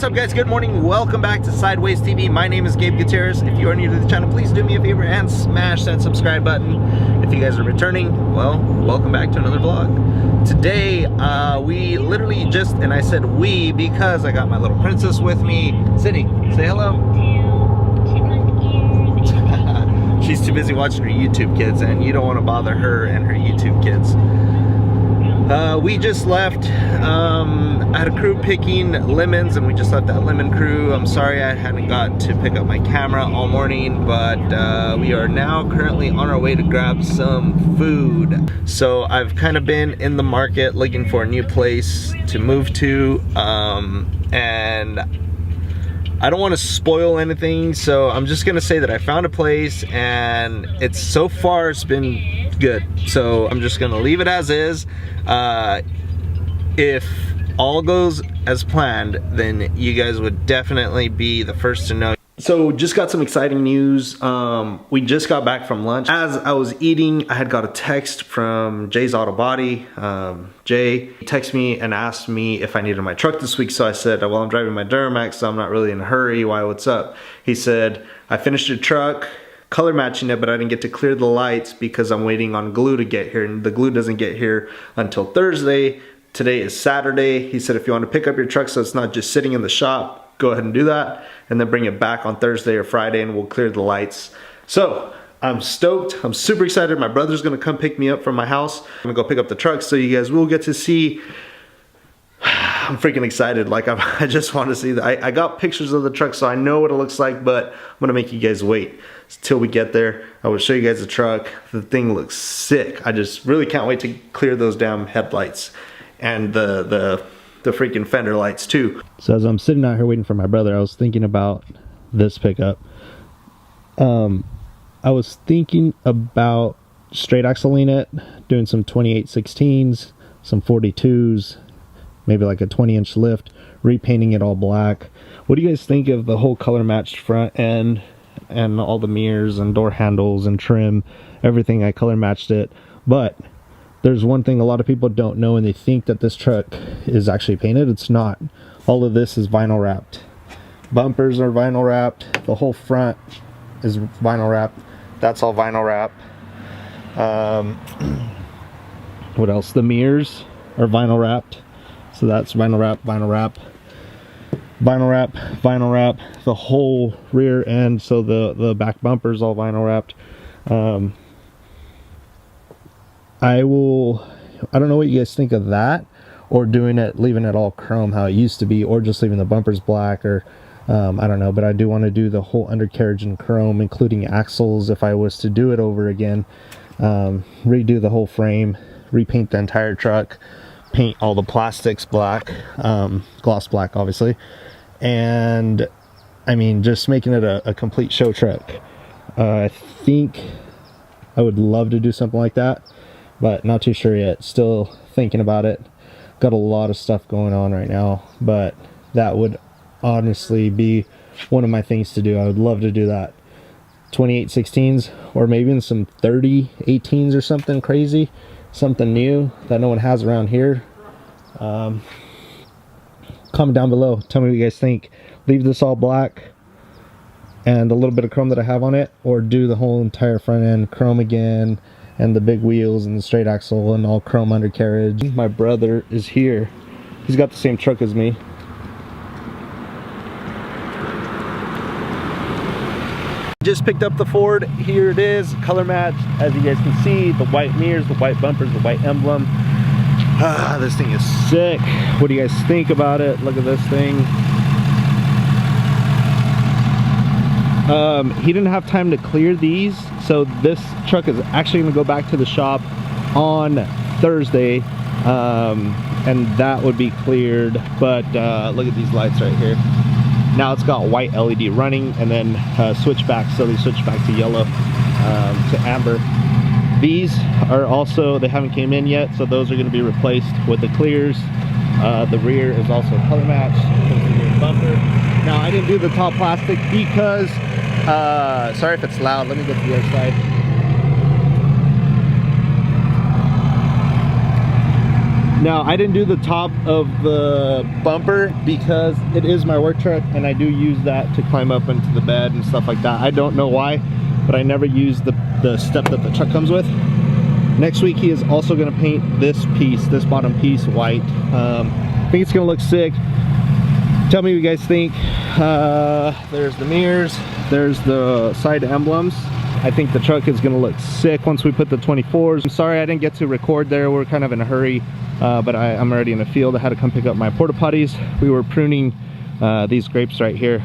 What's up, guys? Good morning. Welcome back to Sideways TV. My name is Gabe Gutierrez. If you are new to the channel, please do me a favor and smash that subscribe button. If you guys are returning, well, welcome back to another vlog. Today, we literally just, and I said we because I got my little princess with me. Sydney, say hello. She's too busy watching her YouTube kids, and you don't want to bother her and her YouTube kids. We just left. I had a crew picking lemons, and we just left that lemon crew. I'm sorry I hadn't got to pick up my camera all morning, but we are now currently on our way to grab some food. So I've kind of been in the market looking for a new place to move to, and I don't want to spoil anything, so I'm just gonna say that I found a place, and it's so far it's been good. So I'm just gonna leave it as is. If all goes as planned, then you guys would definitely be the first to know. So just got some exciting news. We just got back from lunch. As I was eating, I had got a text from Jay's Auto Body. Jay texted me and asked me if I needed my truck this week. So I said, well, I'm driving my DURAMAX, so I'm not really in a hurry. Why, what's up? He said, I finished your truck, color matching it, but I didn't get to clear the lights because I'm waiting on glue to get here, and the glue doesn't get here until Thursday. Today is Saturday. He said if you want to pick up your truck so it's not just sitting in the shop, go ahead and do that, and then bring it back on Thursday or Friday and we'll clear the lights. So I'm stoked. I'm super excited. My brother's gonna come pick me up from my house. I'm gonna go pick up the truck, so you guys will get to see. I'm freaking excited. Like I just want to see that. I got pictures of the truck, so I know what it looks like, but I'm gonna make you guys wait till we get there. I will show you guys the truck. The thing looks sick. I just really can't wait to clear those damn headlights and the freaking fender lights too. So as I'm sitting out here waiting for my brother, I was thinking about this pickup. I was thinking about straight axling it, doing some 2816s, some 42s, maybe like a 20-inch lift, repainting it all black. What do you guys think of the whole color matched front end and all the mirrors and door handles and trim, everything? I color matched it, but there's one thing a lot of people don't know, and they think that this truck is actually painted. It's not. All of this is vinyl wrapped. Bumpers are vinyl wrapped. The whole front is vinyl wrapped. That's all vinyl wrap. What else? The mirrors are vinyl wrapped. So that's vinyl wrap, vinyl wrap, vinyl wrap, vinyl wrap. The whole rear end, so the back bumper is all vinyl wrapped. I don't know what you guys think of that, or doing it, leaving it all chrome how it used to be, or just leaving the bumpers black, or I don't know, but I do want to do the whole undercarriage in chrome, including axles if I was to do it over again. Redo the whole frame, repaint the entire truck, paint all the plastics black, gloss black obviously, and I mean just making it a complete show truck. I think I would love to do something like that, but not too sure yet. Still thinking about it. Got a lot of stuff going on right now, but that would honestly be one of my things to do. I would love to do that. 2816s, or maybe in some 3018s or something crazy, something new that no one has around here. Comment down below, tell me what you guys think. Leave this all black and a little bit of chrome that I have on it, or do the whole entire front end chrome again, and the big wheels and the straight axle and all chrome undercarriage. My brother is here. He's got the same truck as me. Just picked up the Ford. Here it is, color matched. As you guys can see, the white mirrors, the white bumpers, the white emblem. This thing is sick. What do you guys think about it? Look at this thing. He didn't have time to clear these, so this truck is actually going to go back to the shop on Thursday, and that would be cleared. But look at these lights right here. Now it's got white LED running, and then switch back, so they switch back to yellow, to amber. These are also, they haven't came in yet, so those are going to be replaced with the clears. The rear is also color matched. The rear bumper. Now I didn't do the top plastic because sorry if it's loud, let me get to the other side. Now, I didn't do the top of the bumper because it is my work truck and I do use that to climb up into the bed and stuff like that. I don't know why, but I never use the step that the truck comes with. Next week, he is also gonna paint this piece, this bottom piece, white. I think it's gonna look sick. Tell me what you guys think. There's the mirrors, there's the side emblems. I think the truck is gonna look sick once we put the 24s. I'm sorry I didn't get to record there. We're kind of in a hurry, but I'm already in the field. I had to come pick up my porta potties. We were pruning these grapes right here,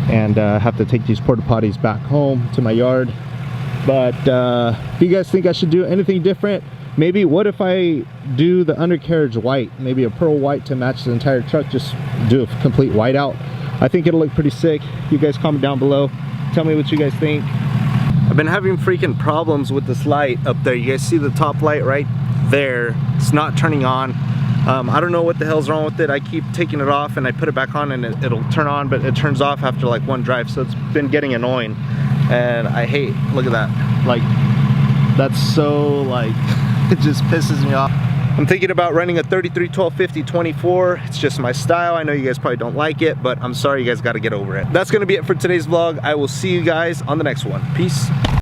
and have to take these porta potties back home to my yard. But if you guys think I should do anything different, maybe what if I do the undercarriage white, maybe a pearl white to match the entire truck, just do a complete white out. I think it'll look pretty sick. You guys comment down below, tell me what you guys think. I've been having freaking problems with this light up there. You guys see the top light right there? It's not turning on. I don't know what the hell's wrong with it. I keep taking it off and I put it back on and it'll turn on, but it turns off after like one drive, so it's been getting annoying. And I hate, look at that. Like, that's so like, it just pisses me off. I'm thinking about running a 33 12 50 24. It's just my style. I know you guys probably don't like it, but I'm sorry, you guys got to get over it. That's gonna be it for today's vlog. I will see you guys on the next one. Peace.